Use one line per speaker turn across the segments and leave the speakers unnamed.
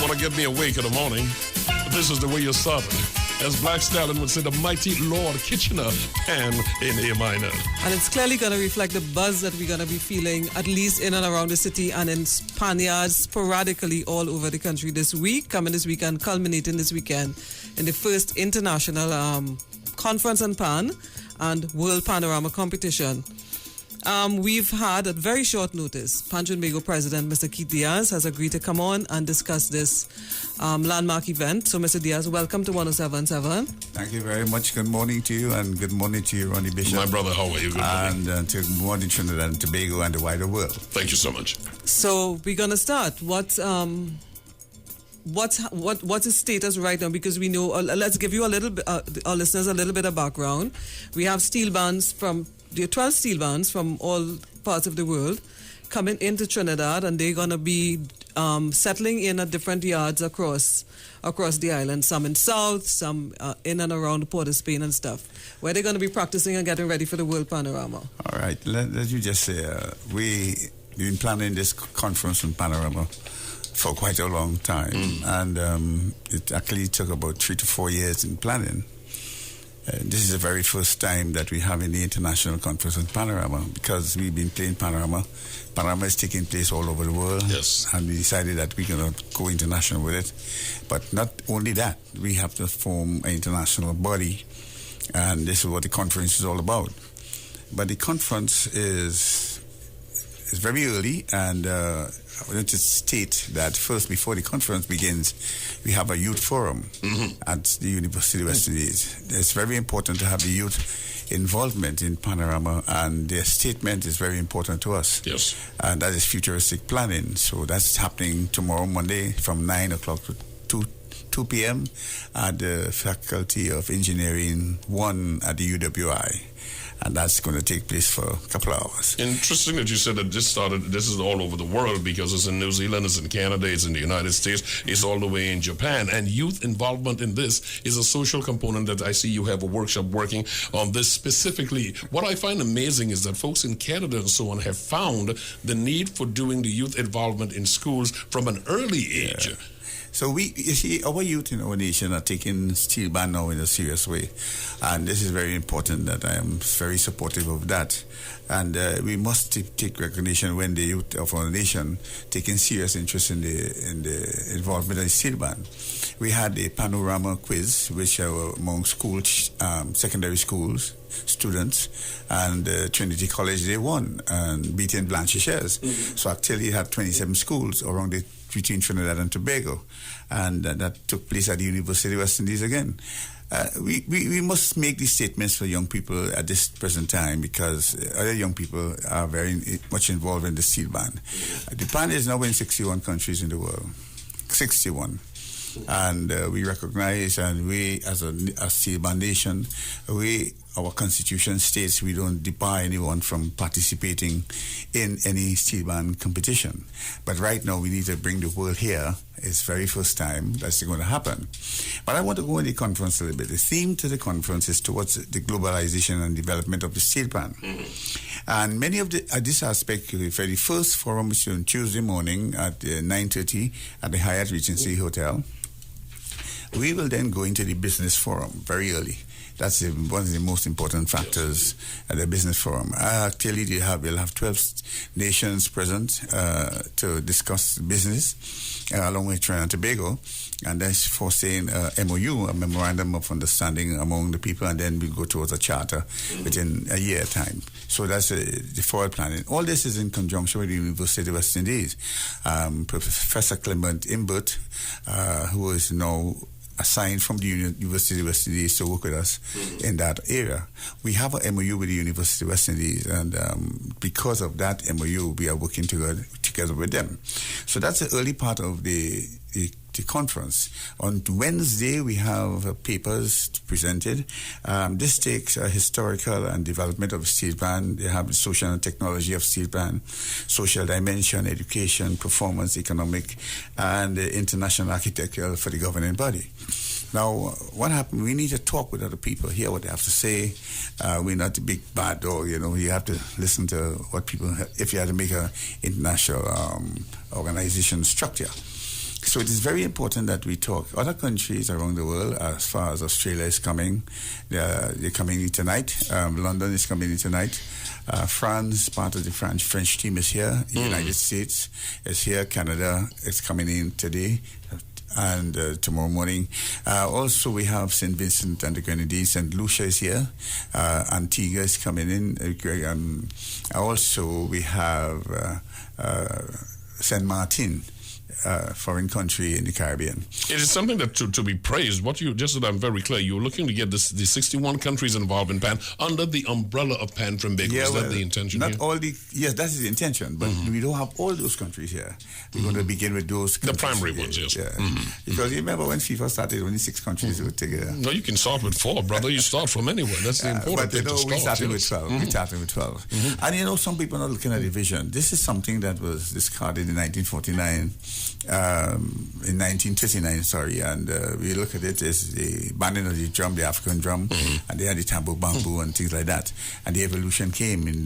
want to get me awake in the morning. But this is the way you start it. As Black Stallion would say, the mighty Lord Kitchener and in A minor.
And it's clearly going to reflect the buzz that we're going to be feeling, at least in and around the city and in Spaniards sporadically all over the country this week, coming this weekend, culminating this weekend in the first international conference on Pan and World Panorama competition. We've had, at very short notice, Pantrinbago President Mr. Diaz has agreed to come on and discuss this landmark event. So, Mr. Diaz, welcome to 107.7.
Thank you very much. Good morning to you, and good morning to you, Ronnie Bishop.
My brother, how are you? Good morning.
And good morning, Trinidad and Tobago and the wider world.
Thank you so much.
So, we're going to start. What's the status right now? Because we know, let's give you a little bit, our listeners a little bit of background. We have steel bands there are 12 steel bands from all parts of the world coming into Trinidad, and they're going to be settling in at different yards across the island, some in South, some in and around Port of Spain and stuff, where they're going to be practicing and getting ready for the World Panorama.
All right, let you just say, we've been planning this conference on Panorama for quite a long time, and it actually took about 3 to 4 years in planning. This is the very first time that we have any international conference on Panorama, because we've been playing Panorama. Panorama is taking place all over the world.
Yes.
And we decided that we're going to go international with it. But not only that, we have to form an international body, and this is what the conference is all about. But the conference is very early, and I want to state that first, before the conference begins, we have a youth forum at the University of West Indies. It's very important to have the youth involvement in Panorama, and their statement is very important to us.
Yes.
And that is futuristic planning. So that's happening tomorrow, Monday, from 9 o'clock to 2 p.m. at the Faculty of Engineering 1 at the UWI. And that's going to take place for a couple of hours.
Interesting that you said that this is all over the world, because it's in New Zealand, it's in Canada, it's in the United States, it's all the way in Japan. And youth involvement in this is a social component that I see you have a workshop working on this specifically. What I find amazing is that folks in Canada and so on have found the need for doing the youth involvement in schools from an early age.
Yeah. So you see, our youth in our nation are taking steel band now in a serious way, and this is very important. That I am very supportive of that, and we must take recognition when the youth of our nation taking serious interest in the involvement of the steel band. We had a panorama quiz, which were among schools, secondary schools students, and Trinity College they won and beating Blanchisseuse. So actually, it had 27 schools around between Trinidad and Tobago, and that took place at the University of West Indies again. We must make these statements for young people at this present time, because other young people are very much involved in the steel band. The band is now in 61 countries in the world, 61. And we recognize, and we as a steel band nation, our constitution states we don't debar anyone from participating in any steel band competition. But right now we need to bring the world here. It's the very first time that's going to happen. But I want to go in the conference a little bit. The theme to the conference is towards the globalization and development of the steel band. And many of this aspect, for the first forum, which is on Tuesday morning at 9:30 at the Hyatt Regency Hotel, we will then go into the business forum very early. That's one of the most important factors at the business forum. Clearly, we'll have 12 nations present to discuss business, along with Trinidad and Tobago, and that's for saying MOU, a memorandum of understanding among the people, and then we go towards a charter within a year time. So that's the forward planning. All this is in conjunction with the University of West Indies. Professor Clement Imbert, who is now assigned from the University of West Indies to work with us in that area. We have an MOU with the University of West Indies, and because of that MOU, we are working together with them. So that's the early part of the conference. On Wednesday, we have papers presented. This takes a historical and development of steel band. They have the social and technology of steel band, social dimension, education, performance, economic, and international architecture for the governing body. Now, what happened? We need to talk with other people, hear what they have to say. We're not the big bad dog, you know. You have to listen to what people, if you have to make an international organization structure. So it is very important that we talk. Other countries around the world, as far as Australia is coming, they're coming in tonight. London is coming in tonight. France, part of the French team is here. The United States is here. Canada is coming in today and tomorrow morning. Also, we have St. Vincent and the Grenadines. St. Lucia is here. Antigua is coming in. Also, we have St. Martin, foreign country in the Caribbean.
It is something that to be praised. What you just so that I'm very clear, you're looking to get the 61 countries involved in PAN under the umbrella of Pantrinbago. Is that the intention?
Not
here?
all the yes, that is the intention, but we don't have all those countries here. We're going to begin with those countries.
The primary ones, yes.
Yeah. Because you remember when FIFA started, only 6 countries would take it.
No, you can start with 4, brother. You start from anywhere. That's the important thing to start.
We started with 12. We started with 12. And some people are not looking at the vision. This is something that was discarded in 1949. In 1939, sorry, and we look at it as the banning of the drum, the African drum, and they had the tambour bamboo and things like that. And the evolution came when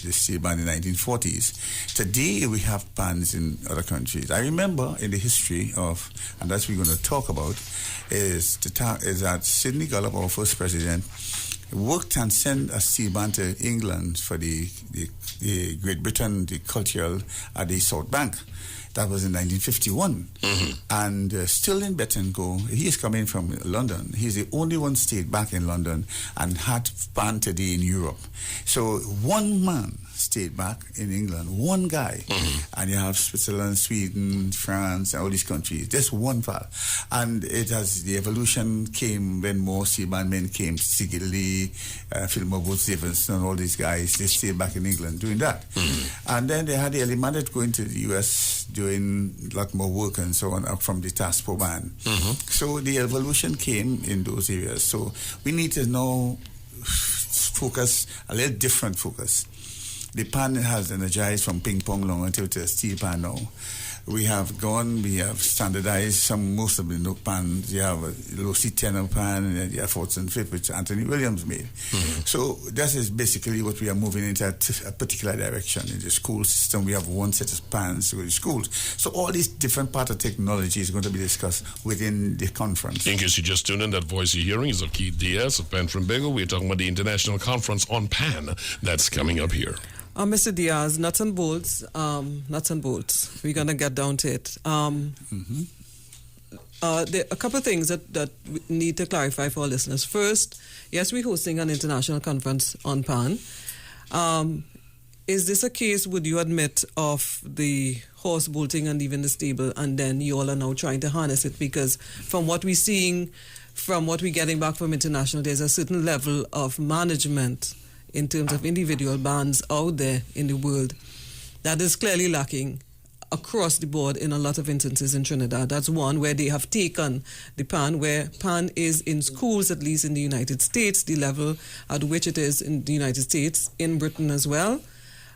the steel band in the 1940s. Today we have bands in other countries. I remember in the history of, and that's what we're going to talk about, is that Sidney Gollop, our first president, worked and sent a steel band to England for the Great Britain, the cultural at the South Bank. That was in 1951. And still in Bettencourt, he is coming from London. He's the only one stayed back in London and had band today in Europe. So one man stayed back in England, one guy. And you have Switzerland, Sweden, France, and all these countries. Just one file. And the evolution came when more steel band men came, Sigil Lee, Fillmore Booth Stevenson, and all these guys. They stayed back in England doing that. And then they had the Elimandet going to the US, doing a lot more work and so on from the Taspo band. So the evolution came in those areas. So we need to now focus, a little different focus. The pan has energized from ping pong long until to steel pan now. We have standardized most of the pans. You have a low C tenor pan, and then you have fourths and fifth, which Anthony Williams made. So that is basically what we are moving into a particular direction. In the school system, we have one set of pans to go to schools. So all these different part of technology is going to be discussed within the conference.
In case you just tuned in, that voice you're hearing is of Keith Diaz of Pantrinbago. We're talking about the International Conference on Pan that's coming up here.
Mr. Diaz, nuts and bolts. We're going to get down to it. There are a couple of things that we need to clarify for our listeners. First, yes, we're hosting an international conference on PAN. Is this a case, would you admit, of the horse bolting and leaving the stable, and then you all are now trying to harness it? Because from what we're seeing, from what we're getting back from international, there's a certain level of management in terms of individual bands out there in the world that is clearly lacking across the board in a lot of instances in Trinidad. That's one where they have taken the PAN, where PAN is in schools, at least in the United States, the level at which it is in the United States, in Britain as well.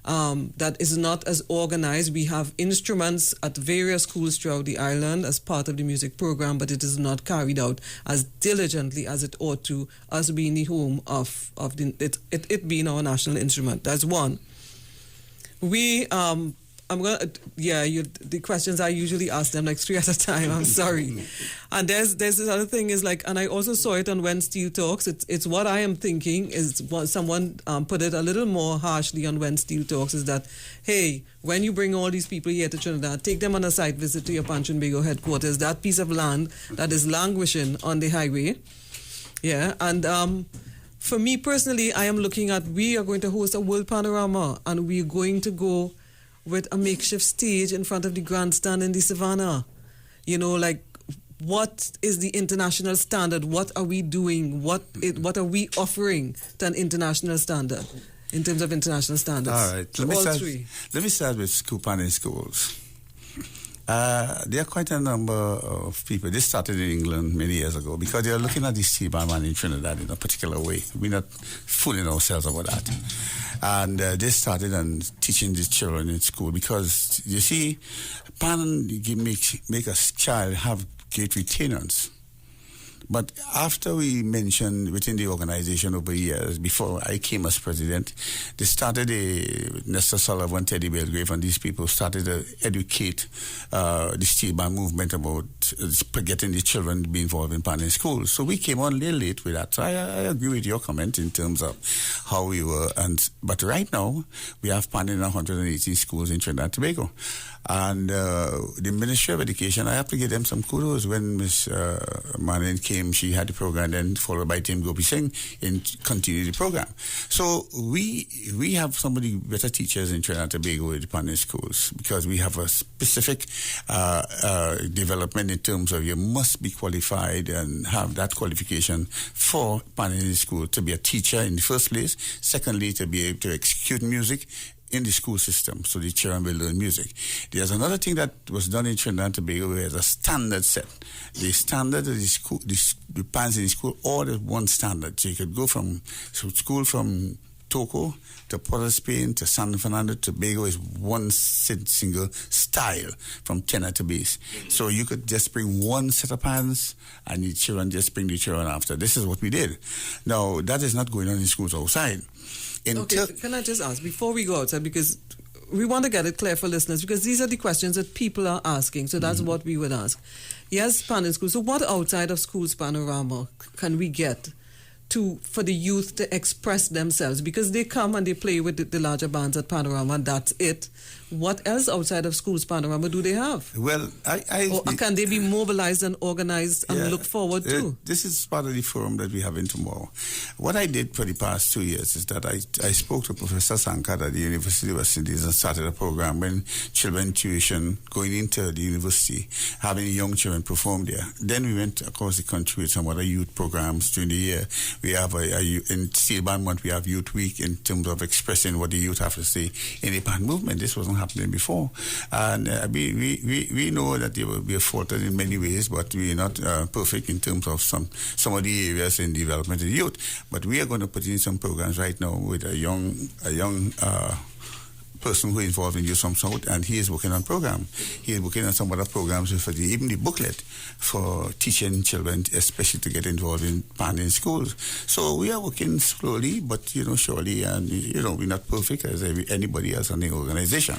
That is not as organized. We have instruments at various schools throughout the island as part of the music program, but it is not carried out as diligently as it ought to, us being the home of it being our national instrument. That's one. The questions I usually ask them like 3 at a time. I'm sorry. And there's this other thing is like, and I also saw it on When Steel Talks. It's what I am thinking is what someone put it a little more harshly on When Steel Talks is that, hey, when you bring all these people here to Trinidad, take them on a site visit to your Pantrinbago headquarters, that piece of land that is languishing on the highway. Yeah, and for me personally, I am looking at, we are going to host a world panorama, and we're going to go with a makeshift stage in front of the grandstand in the savannah. What is the international standard? What are we doing? What are we offering to an international standard in terms of international standards?
All right. Let me start with school pan in schools. There are quite a number of people. This started in England many years ago because they are looking at the steel band man in Trinidad in a particular way. We're not fooling ourselves about that. And they started and teaching the children in school because, you see, pan make a child have great retainers. But after we mentioned within the organization over years, before I came as president, they started Nestor Sullivan, Teddy Belgrave, and these people started to educate the steel band movement about getting the children to be involved in Pan in schools. So we came on a little late with that. So I agree with your comment in terms of how we were. But right now, we have Pan in 118 schools in Trinidad and Tobago. And the Ministry of Education, I have to give them some kudos. When Ms. Manin came, she had the program, then followed by Tim Gopi Singh, and continued the program. So we have some of the better teachers in Trinidad and Tobago with the Pan schools, because we have a specific development in terms of you must be qualified and have that qualification for Pan school to be a teacher in the first place. Secondly, to be able to execute music in the school system, so the children will learn music. There's another thing that was done in Trinidad and Tobago where there's a standard set. The standard of the school, the pans in the school, all at one standard. So you could go from school from Toco to Port of Spain to San Fernando to Tobago is one single style from tenor to bass. So you could just bring one set of pans and the children just bring the children after. This is what we did. Now, that is not going on in schools outside.
Can I just ask, before we go outside, because we want to get it clear for listeners, because these are the questions that people are asking, so that's what we would ask. Yes, Pan in school. So what outside of Schools Panorama can we get for the youth to express themselves? Because they come and they play with the larger bands at Panorama, and that's it. What else outside of Schools Panorama do they have?
Well,
or can they be mobilized and organized and look forward to?
This is part of the forum that we have in tomorrow. What I did for the past 2 years is that I spoke to Professor Sankar at the University of West Indies and started a program when children tuition going into the university, having young children perform there. Then we went across the country with some other youth programs during the year. We have in Steel Band Month, we have Youth Week in terms of expressing what the youth have to say in the band movement. This wasn't happening before. And we know that we are faulted in many ways, but we are not perfect in terms of some of the areas in development of the youth. But we are going to put in some programs right now with a young person who is involved in Youth from South, and he is working on program. He is working on some other programs for even the booklet for teaching children, especially to get involved in Pan in schools. So we are working slowly, but surely, and we're not perfect as anybody else in the organization.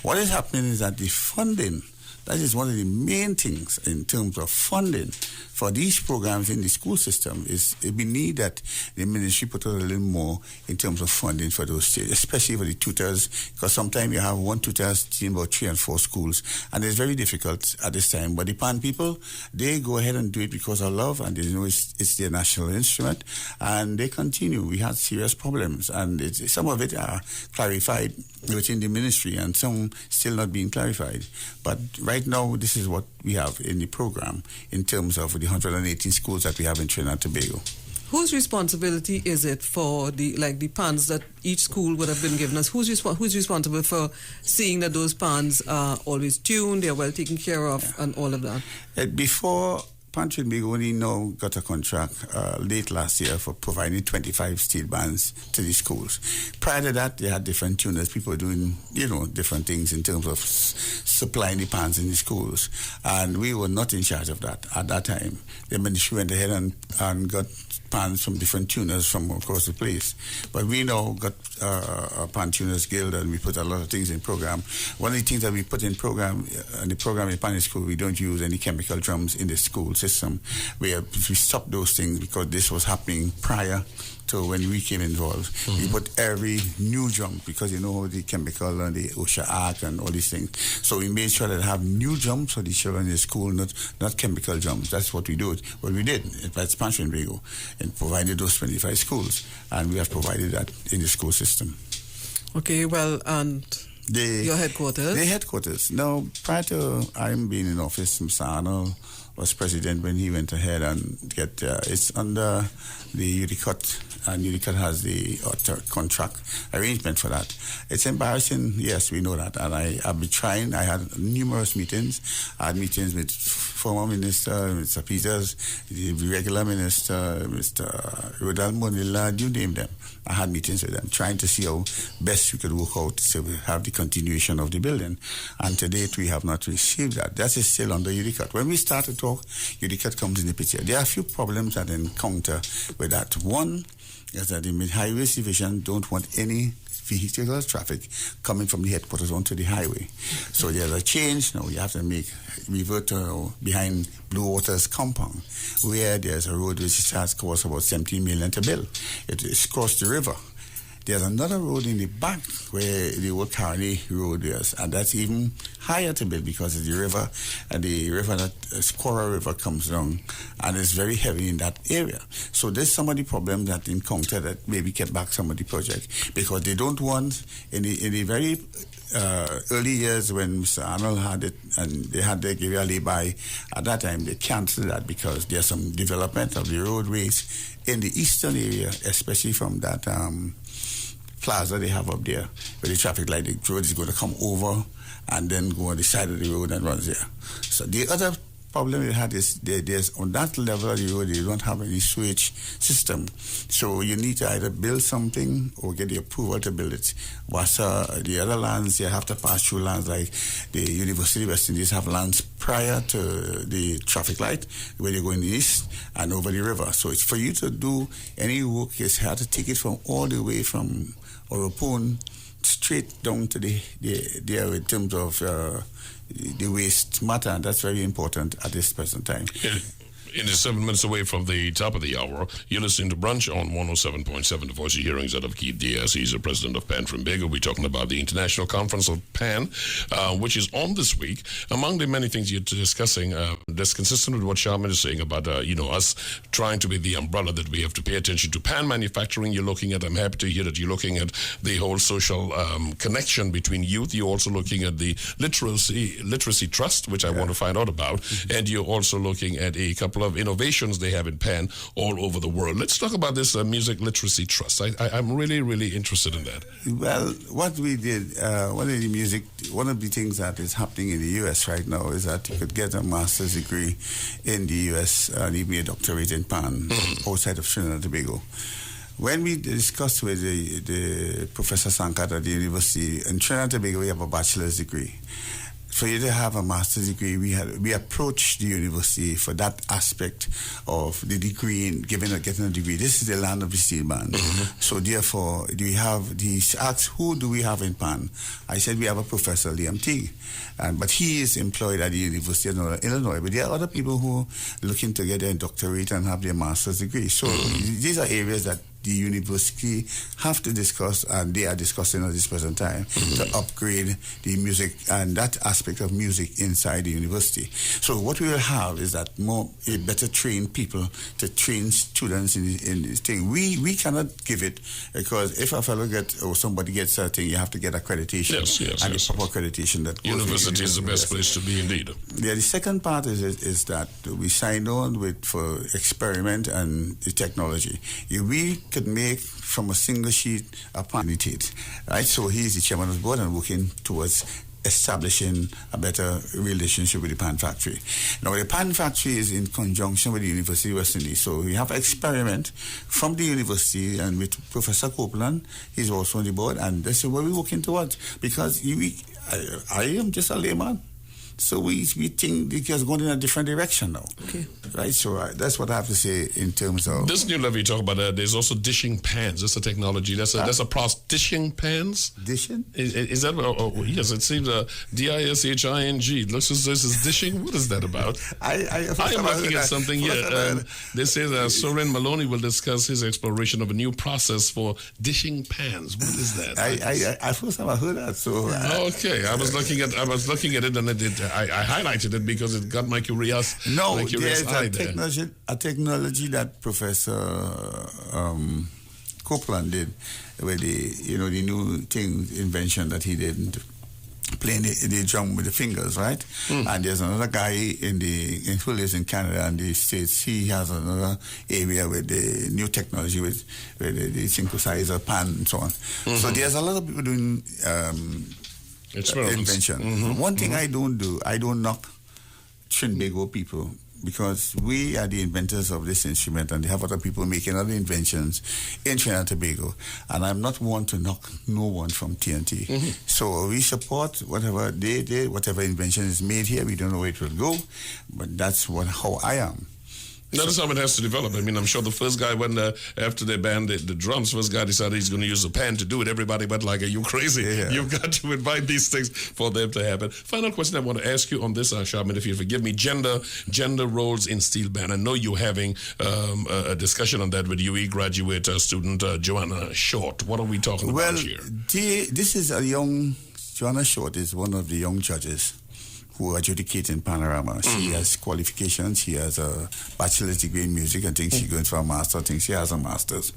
What is happening is that the funding, that is one of the main things in terms of funding for these programs in the school system, is we need that the ministry put out a little more in terms of funding for those, especially for the tutors, because sometimes you have one tutor team about 3 and 4 schools, and it's very difficult at this time. But the Pan people, they go ahead and do it because of love, and they know it's their national instrument, and they continue. We had serious problems, and some of it are clarified within the ministry, and some still not being clarified. But right now, this is what we have in the program in terms of the 118 schools that we have in Trinidad and Tobago.
Whose responsibility is it for the pans that each school would have been given us? Who's responsible for seeing that those pans are always tuned, they're well taken care of, and all of that?
Before Pantrinbago only now got a contract late last year for providing 25 steel bands to the schools. Prior to that, they had different tuners, people doing, different things in terms of supplying the pans in the schools. And we were not in charge of that at that time. The ministry went ahead and got pans from different tuners from across the place. But we now got a Pan Tuners Guild, and we put a lot of things in program. One of the things that we put in the program in Pan School, we don't use any chemical drums in the school system. We stopped those things because this was happening prior to when we came involved. We put every new drum, because the chemical and the OSHA Act and all these things. So we made sure that have new drums for the children in the school, not chemical drums. That's what we do. What we did at Pantrinbago, and provided those 25 schools, and we have provided that in the school system.
Okay, well, and your headquarters? The
headquarters. Now, prior to I being in office, Mr. Arnold was president when he went ahead and it's under the UDICOT, and UDICOT has the contract arrangement for that. It's embarrassing, yes, we know that, and I've been trying. I had numerous meetings. I had meetings with former minister, Mr. Peters, the regular minister, Mr. Rodal Monilla, you name them. I had meetings with them, trying to see how best we could work out to have the continuation of the building. And to date, we have not received that. That is still under UDCAT. When we start to talk, UDCAT comes in the picture. There are a few problems that I encounter with that. One is that the Mid-Highways Division don't want any vehicular traffic coming from the headquarters onto the highway. So there's a change. Now you have to revert behind Blue Water's compound, where there's a road which starts cost about 17 million to build. It is across the river. There's another road in the back where the old Carney Road is, and that's even higher to build because of the river, and the river that Squirrel River comes down, and it's very heavy in that area. So there's some of the problems that encounter that maybe kept back some of the project, because they don't want in the very early years when Mr. Arnold had it and they had the area lay-by, at that time they canceled that because there's some development of the roadways in the eastern area, especially from that plaza they have up there, where the traffic light, the road is going to come over and then go on the side of the road and runs there. So the other problem they had is there's on that level of the road, you don't have any sewage system. So you need to either build something or get the approval to build it. But the other lands, you have to pass through lands like the University of West Indies have lands prior to the traffic light, where you're going east and over the river. So it's for you to do any work, you have to take it from all the way from Oropone straight down to there in terms of the waste matter, and that's very important at this present time.
It is 7 minutes away from the top of the hour. You're listening to Brunch on 107.7, the voice of hearings out of Keith Diaz. He's the president of Pantrinbago. We're talking about the International Conference of Pan, which is on this week. Among the many things you're discussing, that's consistent with what Sharmain is saying about, us trying to be the umbrella that we have to pay attention to. Pan manufacturing, you're looking at, I'm happy to hear that you're looking at the whole social connection between youth. You're also looking at the literacy trust, which I want to find out about. And you're also looking at a couple of innovations they have in Pan all over the world. Let's talk about this music literacy trust. I'm really, really interested in that.
Well, what we did, one of the things that is happening in the U.S. right now is that you could get a master's degree in the U.S. and even a doctorate in Pan outside of Trinidad and Tobago. When we discussed with the Professor Sankat at the university, in Trinidad and Tobago we have a bachelor's degree. For you to have a master's degree, we approached the university for that aspect of the degree and getting a degree. This is the land of the steel band. So therefore, he asked, who do we have in Pan? I said, we have a Professor Liam Teague, but he is employed at the University of Illinois. But there are other people who are looking to get their doctorate and have their master's degree. So these are areas that the university have to discuss, and they are discussing at this present time, to upgrade the music and that aspect of music inside the university. So what we will have is that better trained people to train students in this thing. We cannot give it, because if a fellow or somebody gets a thing, you have to get accreditation. Yes. Proper accreditation. That
university is the best place to be, indeed.
Yeah, the second part is that we signed on for experiment and the technology. We could make from a single sheet a pan, right? So he's the chairman of the board and working towards establishing a better relationship with the pan factory. Now, the pan factory is in conjunction with the University of West Indies. So we have an experiment from the university, and with Professor Copeland, he's also on the board, and this is what we're working towards. Because I am just a layman. So we think it has gone in a different direction now. Okay. Right? So that's what I have to say in terms of...
This new level you talk about, there's also dishing pans. That's a technology. That's a process. Dishing pans?
Dishing?
Is that... yes, it seems DISHING. It looks as though this is dishing. What is that about? I am looking at something here. They say that Soren Maloney will discuss his exploration of a new process for dishing pans. What is that?
I first time I heard that. So
okay. I was looking at it, and it did... I highlighted it because it got my curiosity.
No, there's a technology that Professor Copeland did with the new invention that he did, playing the drum with the fingers, right? And there's another guy who lives in Canada and the States. He has another area with the new technology with the synthesizer pan and so on. So there's a lot of people doing invention. One thing I don't knock Trinbago people, because we are the inventors of this instrument, and they have other people making other inventions in Trinidad and Tobago. And I'm not one to knock no one from TNT. So we support whatever they did, whatever invention is made here. We don't know where it will go, but that's how I am.
That's how it has to develop. I mean, I'm sure the first guy when after they banned the drums, first guy decided he's going to use a pan to do it. Everybody went like, "Are you crazy?
Yeah.
You've got to invite these things for them to happen." Final question I want to ask you on this, Sharmain, if you forgive me, gender roles in steel band. I know you're having a discussion on that with UE graduate student Joanna Short. What are we talking about here?
This is a young Joanna Short is one of the young judges who adjudicate in Panorama. She has qualifications. She has a bachelor's degree in music. I think she's going for a master. I think she has a master's.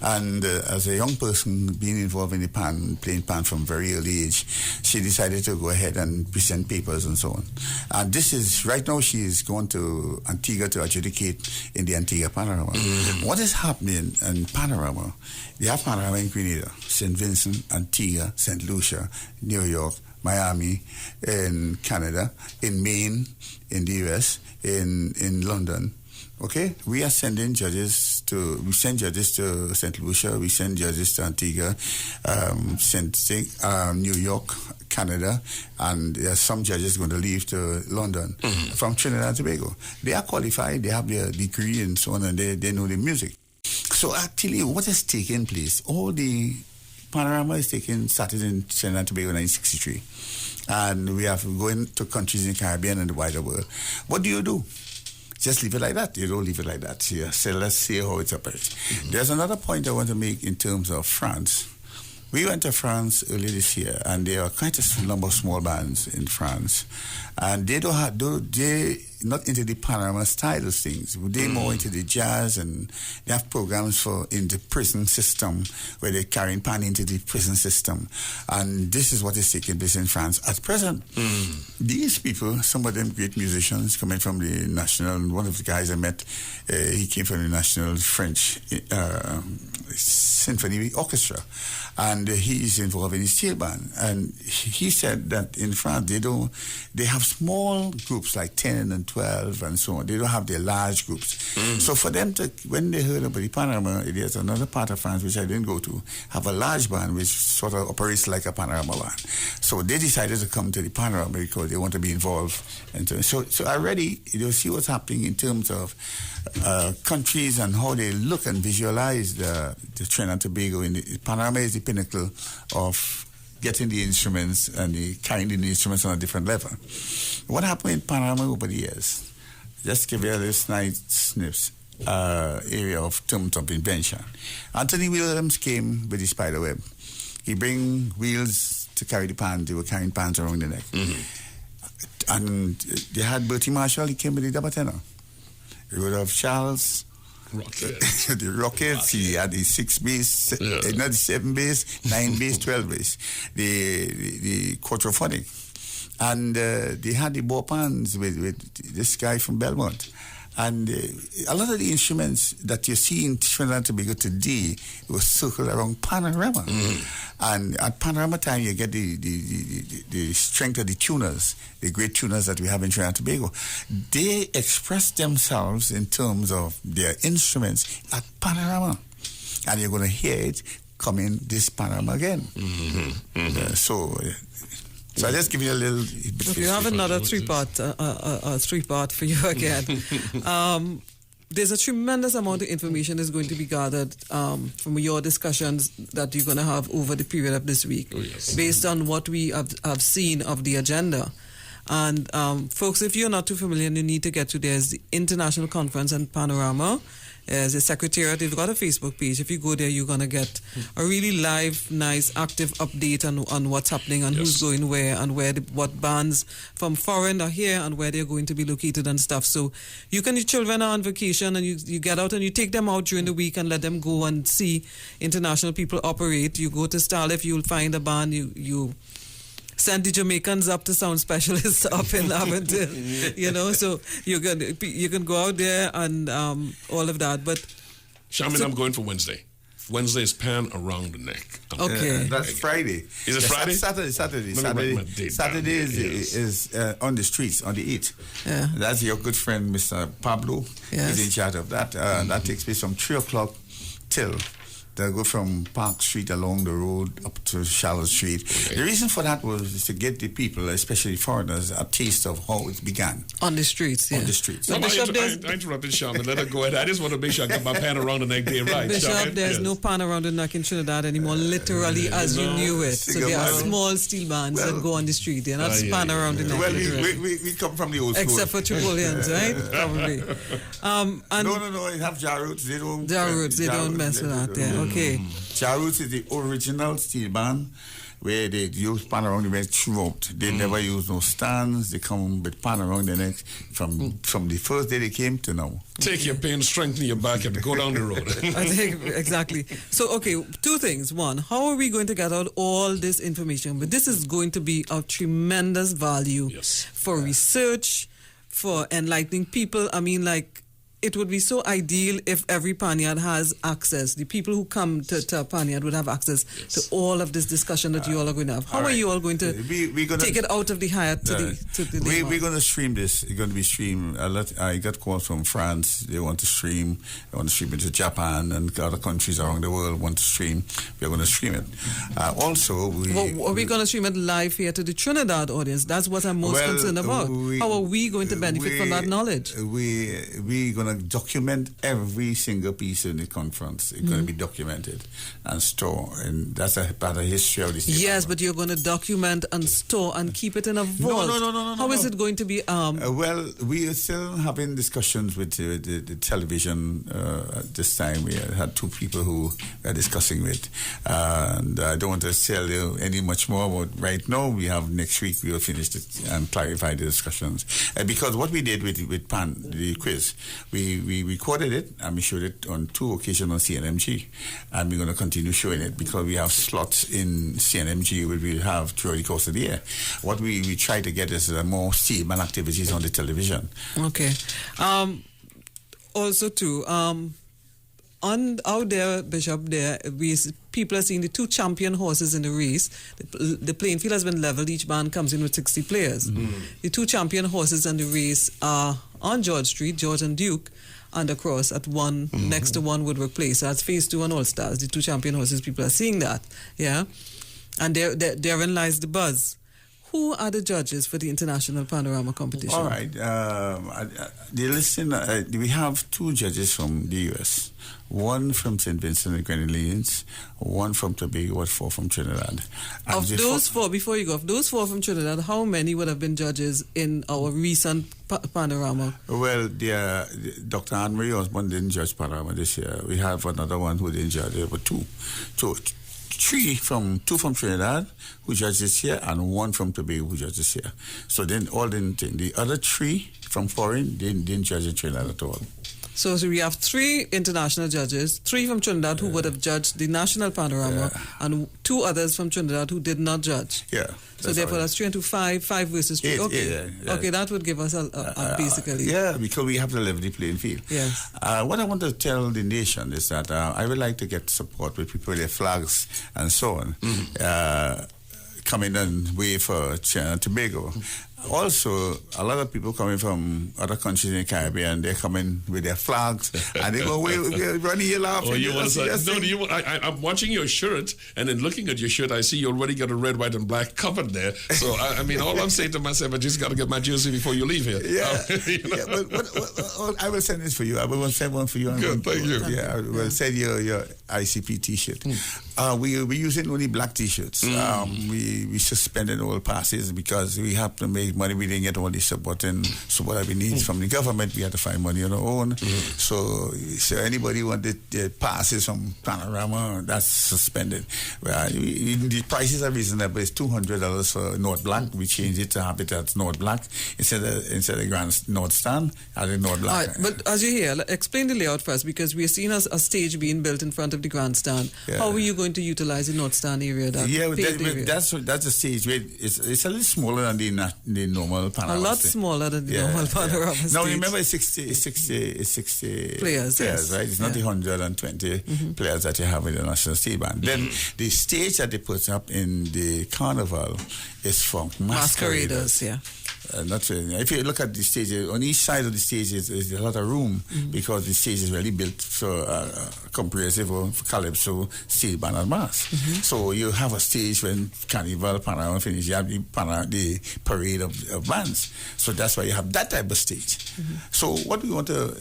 And as a young person being involved in the playing pan from very early age, she decided to go ahead and present papers and so on. And this is, right now she is going to Antigua to adjudicate in the Antigua Panorama. What is happening in Panorama? They have Panorama in Grenada, St. Vincent, Antigua, St. Lucia, New York, Miami, in Canada, in Maine, in the US, in London. Okay, we are sending judges to. We send judges to St. Lucia. We send judges to Antigua, New York, Canada, and there are some judges going to leave to London from Trinidad and Tobago. They are qualified. They have their degree and so on, and they know the music. So actually, what has taken place? All the Panorama started in Trinidad and Tobago in 1963. And we have going to countries in the Caribbean and the wider world. What do? Just leave it like that. You don't leave it like that. Yeah. So let's see how it operates. There's another point I want to make in terms of France. We went to France earlier this year, and there are quite a number of small bands in France. And they they're not into the Panorama style of things. They're more into the jazz, and they have programs in the prison system where they're carrying pan into the prison system. And this is what is taking place in France at present. These people, some of them great musicians coming from the national, one of the guys I met, he came from the National French Symphony Orchestra. And he is involved in the steel band. And he said that in France, they have small groups like 10 and 12 and so on. They don't have their large groups. So for them when they heard about the Panorama, there's another part of France which I didn't go to, have a large band which sort of operates like a Panorama band. So they decided to come to the Panorama because they want to be involved. And so already you'll see what's happening in terms of countries and how they look and visualize the Trinidad and Tobago. Panorama is the pinnacle of getting the instruments and carrying the instruments on a different level. What happened in Panorama over the years? Just give you a little nice snips area of terms of invention. Anthony Williams came with the spider web. He bring wheels to carry the pans. They were carrying pans around the neck. And they had Bertie Marshall. He came with the double tenor. You would have Charles.
Rockets.
The Rockets, he had the 6 bass, not the 7 bass, 9 bass, 12 bass, the quadraphonic. And they had the ball pans with this guy from Belmont. And a lot of the instruments that you see in Trinidad and Tobago today was circled around Panorama. And at Panorama time, you get the strength of the tuners, the great tuners that we have in Trinidad and Tobago. They express themselves in terms of their instruments at Panorama. And you're going to hear it coming this Panorama again. So I just give you a little.
If you have another three-part for you again. There's a tremendous amount of information that's going to be gathered from your discussions that you're going to have over the period of this week, based on what we have seen of the agenda. And folks, if you're not too familiar, you need to get to there's the International Conference and Panorama. There's a secretariat. They've got a Facebook page. If you go there, you're going to get a really live, nice, active update on what's happening and who's going where and what bands from foreign are here and where they're going to be located and stuff. So your children are on vacation and you get out and you take them out during the week and let them go and see international people operate. You go to Starlift, you'll find a band, you send the Jamaicans up to sound specialists up in Laventille, so you can go out there and all of that. But
Sharmain, I'm going for Wednesday. Wednesday is Pan Around the Neck.
Okay.
That's Friday.
Is it Friday?
Saturday is on the streets, on the 8th.
Yeah.
That's your good friend, Mr. Pablo.
Yes.
He's in charge of that. That takes place from 3 o'clock till. They'll go from Park Street along the road up to Charlotte Street. Okay. The reason for that was to get the people, especially foreigners, a taste of how it began.
On the streets, yeah.
On the streets.
No, I interrupted Sharmain. Let her go ahead. I just want to make sure I got my Pan Around the Neck day right.
Bishop,
Sharmain?
there's no Pan Around the Neck in Trinidad anymore, literally as you knew it. So there are small steel bands that go on the street. They're not Pan Around the Neck.
Well, we come from the old school.
Except for Tripolians, right? Probably.
No, they have jar roots. They don't
mess with that. Yeah, okay.
Jar roots is the original steel band where they use pan around the neck throughout. They never use no stands. They come with pan around the neck from the first day they came to now.
Take your pain, strengthen your back, and go down the road.
I think exactly. So, okay, two things. One, how are we going to get out all this information? But this is going to be of tremendous value for research, for enlightening people. I mean, like, it would be so ideal if every Panyard has access. The people who come to Panyard would have access to all of this discussion that you all are going to have. How are you all going to take it out of the Hyatt to the
We're going to stream this. It's going to be streamed. I got calls from France. They want to stream. They want to stream it to Japan and other countries around the world want to stream. We're going to stream it. Also,
are we going to stream it live here to the Trinidad audience? That's what I'm most concerned about. How are we going to benefit from that knowledge?
We're going to document every single piece in the conference. It's going to be documented and stored, and that's a part of history of this.
Yes, but you're going to document and store and keep it in a vault.
No.
How is it going to be?
Well, we are still having discussions with the television. At this time, we had two people who we are discussing with, and I don't want to tell you any much more. But right now, we have next week we will finish it and clarify the discussions. Because what we did with Pan, the quiz, we recorded it and we showed it on 2 occasions on CNMG, and we're going to continue showing it because we have slots in CNMG which we'll have throughout the course of the year. What we try to get is more steelman activities on the television.
Okay. Also too, out there, Bishop, people are seeing the 2 champion horses in the race. The playing field has been leveled. Each band comes in with 60 players. The 2 champion horses in the race are on George Street, George and Duke, and across at one next to One Woodwork Place. So that's Phase 2 and All Stars. The 2 champion horses, people are seeing that. Yeah, and therein lies the buzz. Who are the judges for the International Panorama competition?
All right. We have 2 judges from the U.S., one from St. Vincent and Grenadines, one from Tobago, 4 from Trinidad. And
of those 4, before you go, of those 4 from Trinidad, how many would have been judges in our recent Panorama?
Well, Dr. Anne-Marie Osborne didn't judge Panorama this year. We have another one who didn't judge. There were 2. 2 from Trinidad who judged this year and 1 from Tobago who judged this year. So then all didn't think. The other 3 from foreign didn't judge in Trinidad at all.
So we have 3 international judges, 3 from Trinidad who would have judged the national panorama, and 2 others from Trinidad who did not judge.
Yeah.
So therefore that's 3 and 2, 5 versus 3.
8,
okay.
Yeah.
Okay, that would give us basically.
Yeah, because we have to level the playing field.
Yes.
What I want to tell the nation is that I would like to get support with people with their flags and so on. Coming and wave for Trinidad and Tobago. Also, a lot of people coming from other countries in the Caribbean, they're coming with their flags, and they go, Rennie, you're laughing.
Oh, you want to say, no, I'm watching your shirt, and then looking at your shirt, I see you already got a red, white, and black covered there. So, I mean, all I'm saying to myself, I just got to get my jersey before you leave here.
Yeah. But I will send this for you. I will send one for you.
Good, thank you.
Yeah, I will send you your ICP T-shirt. We're using only black T-shirts. We suspended all passes because we have to make money. We didn't get all the support that we need from the government. We had to find money on our own. So anybody wanted the passes from Panorama, that's suspended. The prices are reasonable. It's $200 for North Black. We changed it to have it as North Black instead of Grand North Stand. As a North Black.
Right, but as you hear, explain the layout first, because we are seeing a stage being built in front of the grandstand. Yeah. How are you going to utilize the North Stand area?
That's the stage where it's a little smaller than the normal panorama.
A lot
stage.
smaller than the normal panorama stage.
Now remember, it's 60
players, yes.
right? It's not the 120 players that you have with the National Steel Band. Then the stage that they put up in the carnival is for masqueraders.
Yeah.
Not really. If you look at the stage, on each side of the stage is a lot of room because the stage is really built for comprehensive or for calypso, steel band and mass. So you have a stage when carnival, panorama finish, you have the parade of bands. So that's why you have that type of stage. So what we want to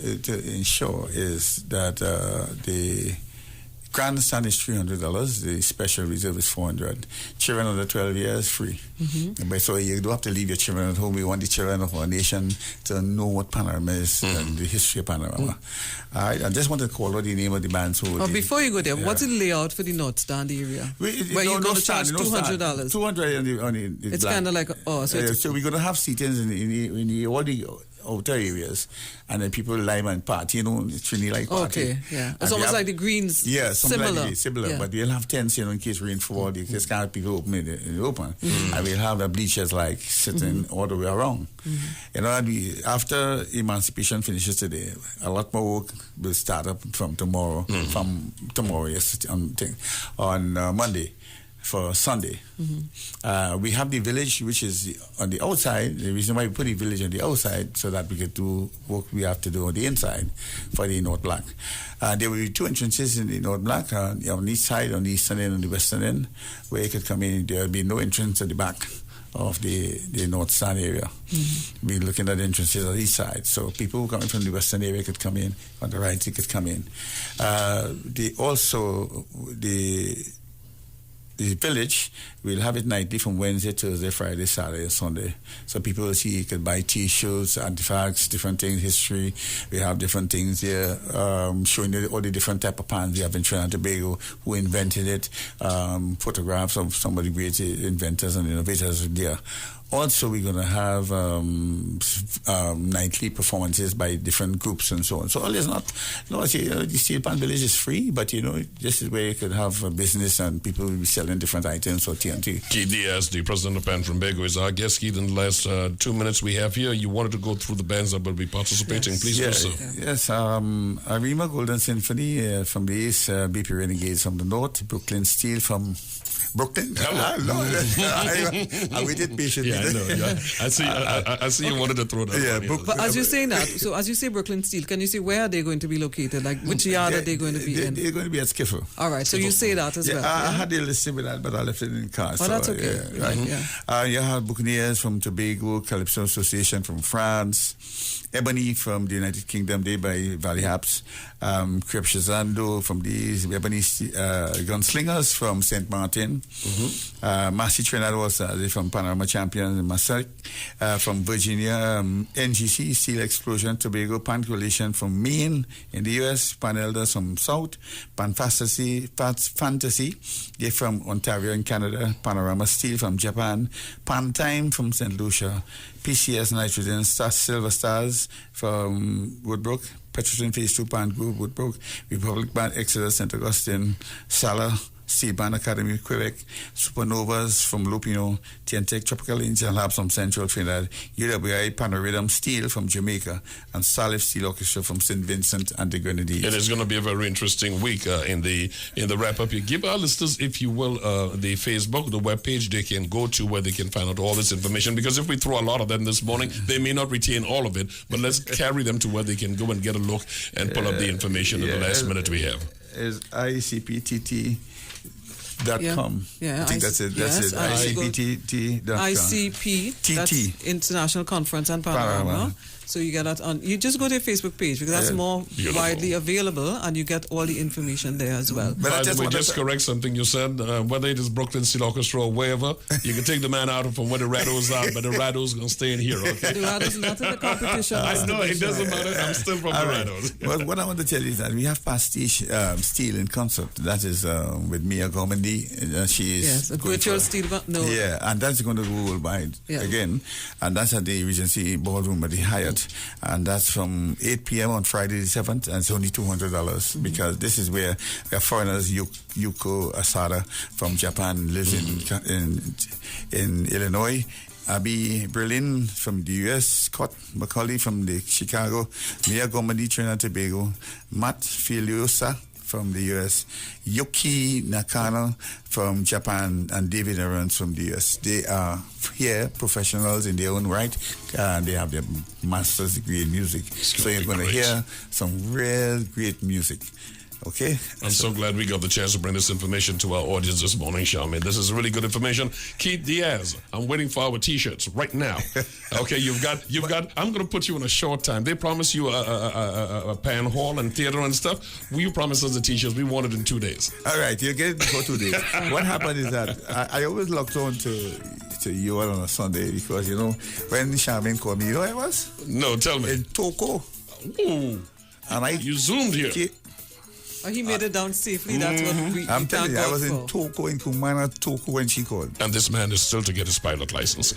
ensure is that the grandstand is $300. The special reserve is $400. Children under 12 years free. But so you don't have to leave your children at home. We want the children of our nation to know what panorama is and the history of panorama. I just want to call out the name of the band. So
before you go there, what's the layout for the North Stand area? Where you're going to charge $200?
$200 on the
it's kind of like
so we're going to have seatings in all the outer areas, and then people lime and party, it's really like party.
Okay, yeah. It's almost like the Greens.
Yeah, similar.
Yeah.
But we'll have tents, in case rain fall, you just can't have people open in the open. And we'll have the bleachers like sitting all the way around. After emancipation finishes today, a lot more work will start up from tomorrow. On Monday. For Sunday. We have the village, which is on the outside. The reason why we put the village on the outside, so that we could do what we have to do on the inside for the North Block. There will be two entrances in the North Block, on the east side, on the eastern end and the western end, where you could come in. There will be no entrance at the back of the North Stand area. We're looking at the entrances on the east side. So people who coming from the western area could come in. On the right, they could come in. The village, we'll have it nightly from Wednesday, Thursday, Friday, Saturday, and Sunday. So people will see, you can buy T-shirts, artifacts, different things, history. We have different things here, showing you all the different type of pans we have in Trinidad and Tobago, who invented it, photographs of some of the great inventors and innovators there. Also, we're going to have nightly performances by different groups and so on. So all is not, the Steel Pan Village is free, but this is where you could have a business and people will be selling different items for TNT. Keith
Diaz, the president of Pantrinbago, is our guest. Keith, in the last 2 minutes we have here, you wanted to go through the bands that will be participating.
Yes.
Please do so.
Yes, Arima Golden Symphony from the east, BP Renegades from the north, Brooklyn Steel from Brooklyn.
Hello.
I waited patiently.
Yeah, I know. Yeah. I see you wanted to throw that.
Yeah,
but as you're saying that, so as you say Brooklyn Steel, can you say where are they going to be located? Like which yard are they going to be in?
They're going to be at Skiffle.
All right, so you say that as well.
I had a list with that, but I left it in the car.
Oh, that's okay.
You have Buccaneers from Tobago, Calypso Association from France, Ebony from the United Kingdom, they by Valley Haps, Crep Shazando from the Ebony Gunslingers from St. Martin, Massey Trinidad was from Panorama Champions, Massac from Virginia, NGC, Steel Explosion, Tobago, Pan Coalition from Maine in the US, Pan Elders from South, Pan Fantasy, they're from Ontario in Canada, Panorama Steel from Japan, Pan Time from St. Lucia, PCS Nitrogen, Silver Stars from Woodbrook, Petrotin Phase 2 Pan Group, Woodbrook, Republic Band, Exodus, St. Augustine, Salah, Steel Band Academy, Quebec, Supernovas from Lupino, Tientec, Tropical Angel Labs from Central Trinidad, UWI Panoradum Steel from Jamaica, and Salif Steel Orchestra from St. Vincent and the Grenadines.
It is going to be a very interesting week in the wrap-up. You give our listeners, if you will, the Facebook, the webpage they can go to where they can find out all this information, because if we throw a lot of them this morning, they may not retain all of it, but let's carry them to where they can go and get a look and pull up the information in the last minute we have.
Is ICPTT.com.
Yeah,
I think that's it. ICPTT.com.
ICP, that's International Conference and Panorama. So you get that on. You just go to your Facebook page because that's more widely available, and you get all the information there as well.
But just correct something you said. Whether it is Brooklyn Steel Orchestra or wherever, you can take the man out from where the Rados are, but the Rados gonna stay in here. Okay.
The Rados not in the competition.
I know it doesn't matter. I'm still from the Rados.
Well, what I want to tell you is that we have Pastiche Steel in concert. That is with Mia Gomendi. She is
a virtual steel. No.
Yeah, and that's going to go worldwide again, and that's at the Regency Ballroom at the Hyatt. And that's from 8 p.m. on Friday the 7th, and it's only $200 because this is where foreigners, Yuko Asada from Japan lives in Illinois. Abby Berlin from the U.S., Scott McCauley from the Chicago, Mia Gomadi, Trinidad and Tobago, Matt Filiosa from the U.S., Yuki Nakano from Japan, and David Evans from the U.S. They are here professionals in their own right. They have their master's degree in music. So you're going to hear some real great music. Okay.
I'm so glad we got the chance to bring this information to our audience this morning, Sharmain. This is really good information. Keith Diaz, I'm waiting for our T-shirts right now. Okay, you've got. I'm going to put you in a short time. They promise you a pan hall and theater and stuff. Will you promise us the T-shirts? We want it in 2 days.
All right, you get it before 2 days. What happened is that I always looked on to you all on a Sunday because when Sharmain called me, I was?
No, tell me.
In Toko.
Ooh.
And
you zoomed here.
Oh, he made it down safely. That's what
I'm telling you, I was in
for.
Toko, in Kumana, Toko when she called.
And this man is still to get his pilot license.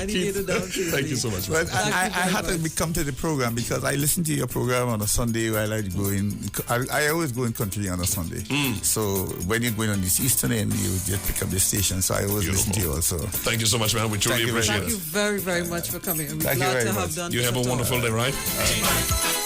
And he made it down safely.
Thank you so much.
Well, I had to come to the program because I listen to your program on a Sunday while I go in. I always go in country on a Sunday. So when you're going on this eastern end, you just pick up the station. So I always listen to you also.
Thank you so much, man. We truly appreciate it.
Thank you very, very much for coming. And we're
Thank you
glad
very
to
much.
have done
You
this
have a
at all.
wonderful day, right?